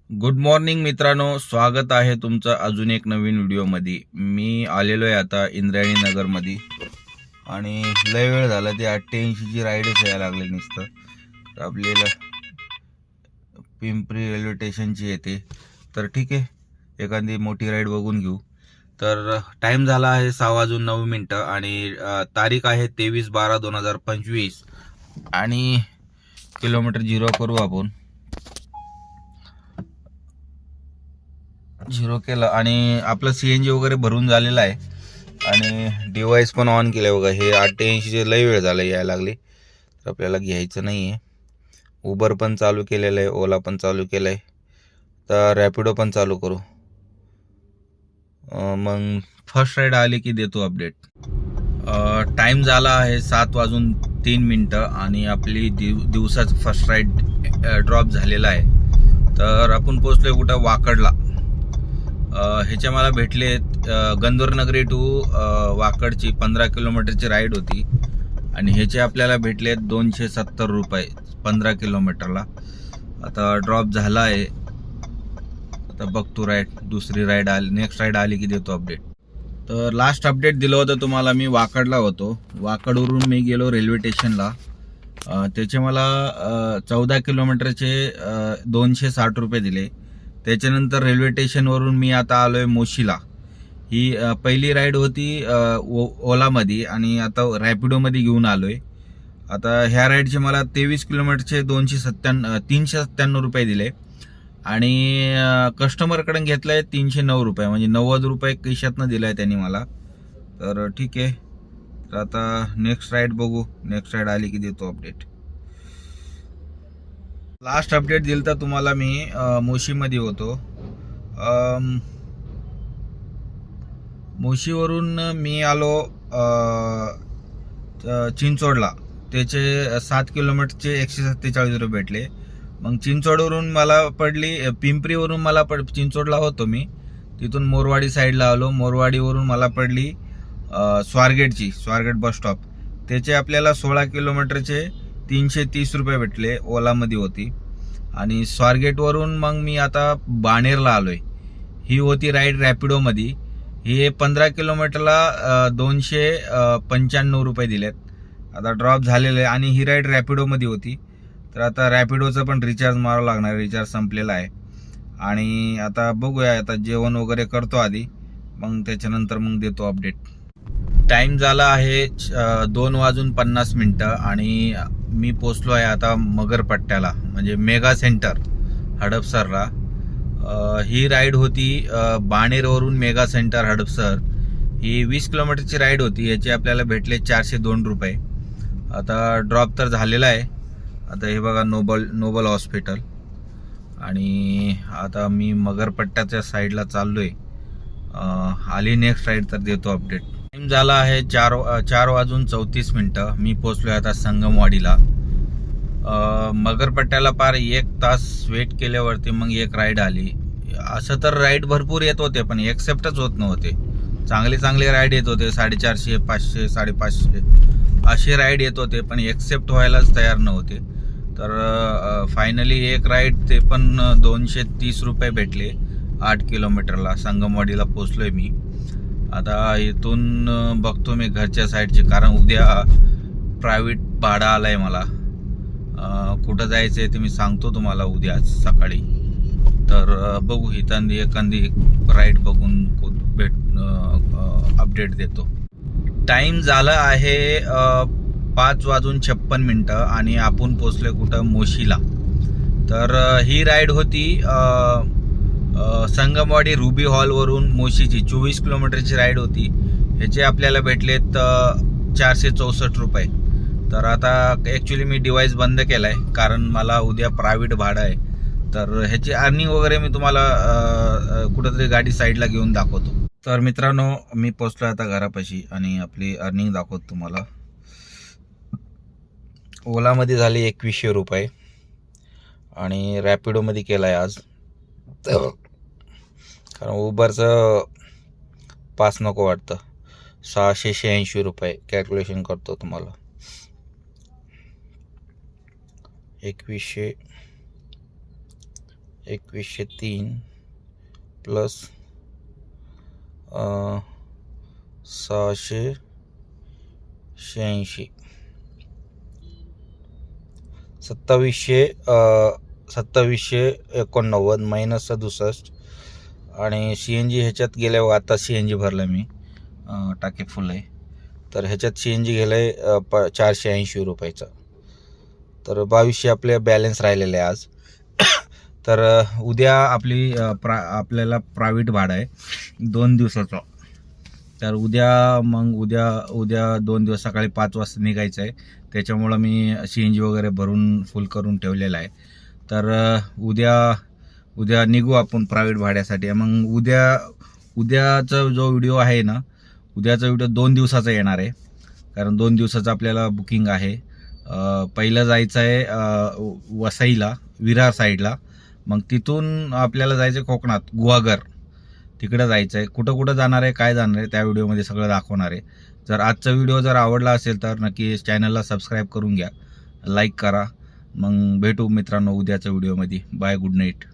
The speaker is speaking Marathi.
गुड मॉर्निंग मित्रांनो, स्वागत आहे तुमचं अजून एक नवीन व्हिडिओमध्ये। मी आलेलो आहे आता इंद्रायणी नगरमध्ये आणि लय वेळ झाला ते 88 ची राईडच यायला लागले नुसतं। तर आपल्याला पिंपरी रेल्वे स्टेशनची येते, तर ठीक आहे एखादी मोठी राईड बघून घेऊ। तर टाइम झाला आहे 6:09 आणि तारीख आहे 23/12/2025 आणि किलोमीटर 0 करू आपण। 0 केलं आणि आपलं CNG वगैरे भरून झालेलं आहे आणि डिव्हाइस पण ऑन केलं बघा। हे 88 चे लय वेळ झाला यायला लागले, तर आपल्याला घ्यायचं नाही आहे। उबर पण चालू केलेलं आहे, ओला पण चालू केलं आहे, तर रॅपिडो पण चालू करू। मग फर्स्ट राईड आली की देतो अपडेट। टाइम झाला आहे 7:03 आणि आपली दिवसाचं फर्स्ट राईड ड्रॉप झालेला आहे। तर आपण पोचलोय कुठं, वाकडला। ह्याच्या मला भेटले गंधर्वनगरी टू वाकडची 15 किलोमीटरची राईड होती आणि ह्याचे आपल्याला भेटले 270 रुपये 15 किलोमीटरला। आता ड्रॉप झाला आहे, आता बघतो राईड, दुसरी राईड आली, नेक्स्ट राईड आली की देतो अपडेट। तर लास्ट अपडेट दिलं होतं तुम्हाला, मी वाकडला होतो। वाकडवरून मी गेलो रेल्वे स्टेशनला। त्याचे मला 14 किलोमीटरचे 260 रुपये दिले। त्याच्यानंतर रेल्वे स्टेशनवरून मी आता आलोय मोशीला। ही पहिली राईड होती ओलामध्ये आणि आता रॅपिडोमध्ये घेऊन आलोय। आता ह्या राईडचे मला 23 किलोमीटरचे 397 रुपये दिले आणि कस्टमरकडून घेतलाय 309 रुपये, म्हणजे 90 रुपये खिशातनं दिलाय त्यांनी मला। तर ठीक आहे, तर आता नेक्स्ट राईड बघू, नेक्स्ट राईड आली की देतो अपडेट। लास्ट अपडेट दिलं तर तुम्हाला मी मोशीमध्ये होतो। मोशीवरून मी आलो चिंचोडला। त्याचे 7 किलोमीटरचे 147 रुपये भेटले। मग चिंचोडवरून मला पडली, पिंपरीवरून मला चिंचोडला होतो मी, तिथून मोरवाडी साईडला आलो। मोरवाडीवरून मला पडली स्वारगेट बस स्टॉप। त्याचे आपल्याला 16 किलोमीटरचे 330 रुपये भेटले, ओलामध्ये होती। आणि स्वारगेटवरून मग मी आता बाणेरला आलोय। ही होती राईड रॅपिडोमध्ये। हे 15 किलोमीटरला 295 रुपये दिलेत। आता ड्रॉप झालेलं आहे आणि ही राईड रॅपिडोमध्ये होती। तर आता रॅपिडोचं पण रिचार्ज मारावं लागणार, रिचार्ज संपलेला आहे। आणि आता बघूया, आता जेवण वगैरे करतो आधी, मग त्याच्यानंतर मग देतो अपडेट। टाइम झाला आहे 2:50 आणि मी पोचलो आहे आता मगरपट्ट्याला, म्हणजे मेगा सेंटर हडपसरला। ही राईड होती बाणेरवरून मेगा सेंटर हडपसर। ही 20 किलोमीटरची राईड होती। याचे आपल्याला भेटले 402 रुपये। आता ड्रॉप तर झालेला आहे। आता हे बघा नोबल हॉस्पिटल, आणि आता मी मगरपट्ट्याच्या साईडला चाललोय। आली नेक्स्ट राईड तर देतो अपडेट। टाइम झाला आहे 4:34। मी पोचलोय आता संगमवाडीला। मगरपट्ट्याला पार 1 तास वेट केल्यावरती मग एक राईड आली। असं तर राईड भरपूर येत होते, पण एक्सेप्टच होत नव्हते। चांगले राईड येत होते, 450, 500, 550 असे राईड येत होते, पण एक्सेप्ट व्हायलाच तयार नव्हते। तर फायनली एक राईड, ते पण 230 रुपये भेटले 8 किलोमीटरला। संगमवाडीला पोचलोय मी आता। इथून बघतो मी घरच्या साईडचे, कारण उद्या प्रायव्हेट भाडा आलाय मला। कुठं जायचंय ते मी सांगतो तुम्हाला उद्या सकाळी। तर बघू, इथं एखादी राईड बघून अपडेट देतो। टाइम झाला आहे 5:56 आणि आपण पोचलोय कुठं, मोशीला। तर ही राईड होती संगमवाडी रुबी हॉलवरून मोशीची 24 किलोमीटरची राईड होती। ह्याचे आपल्याला भेटलेत 464 रुपये। तर आता ॲक्च्युली मी डिव्हाइस बंद केलाय, कारण मला उद्या प्रायव्हेट भाडं आहे। तर ह्याची अर्निंग वगैरे मी तुम्हाला कुठंतरी गाडी साईडला घेऊन दाखवतो। तर मित्रांनो, मी पोचलो आता घरापाशी आणि आपली अर्निंग दाखवतो तुम्हाला। ओलामध्ये झाली 2100 रुपये आणि रॅपिडोमध्ये केलाय आज, कारण उबरचं पास नको वाटतं। 686 रुपये कॅल्क्युलेशन करतो तुम्हाला। 2100 2103 प्लस 686 2789 मायनस 67 आणि CNG ह्याच्यात गेल्यावर आता CNG भरला मी टाके फुल आहे तर ह्याच्यात CNG गेलं आहे 480 रुपयाचा. तर 2200 आपले बॅलन्स राहिलेले आहे आज. तर उद्या आपल्याला प्रायव्हेट भाडं आहे 2 दिवसाचं. तर उद्या 2 दिवस सकाळी 5 वाजता निघायचं आहे. त्याच्यामुळं मी CNG वगैरे भरून फुल करून ठेवलेलं आहे. तर उद्या निघू आपण प्रायव्हेट भाड्यासाठी. मग उद्याचा जो व्हिडिओ आहे ना, उद्याचा व्हिडिओ 2 दिवसाचा येणार आहे. कारण 2 दिवसाचं आपल्याला बुकिंग आहे. पहिलं जायचं आहे वसईला, विरार साईडला. मग तिथून आपल्याला जायचं आहे कोकणात, गुहागर तिकडं जायचं आहे. कुठं जाणार आहे, काय जाणार आहे, त्या व्हिडिओमध्ये सगळं दाखवणार आहे. जर आजचा व्हिडिओ जर आवडला असेल तर नक्की चॅनलला सबस्क्राईब करून घ्या, लाईक करा. मग भेटू मित्रांनो उद्याच्या व्हिडिओमध्ये. Bye, good night.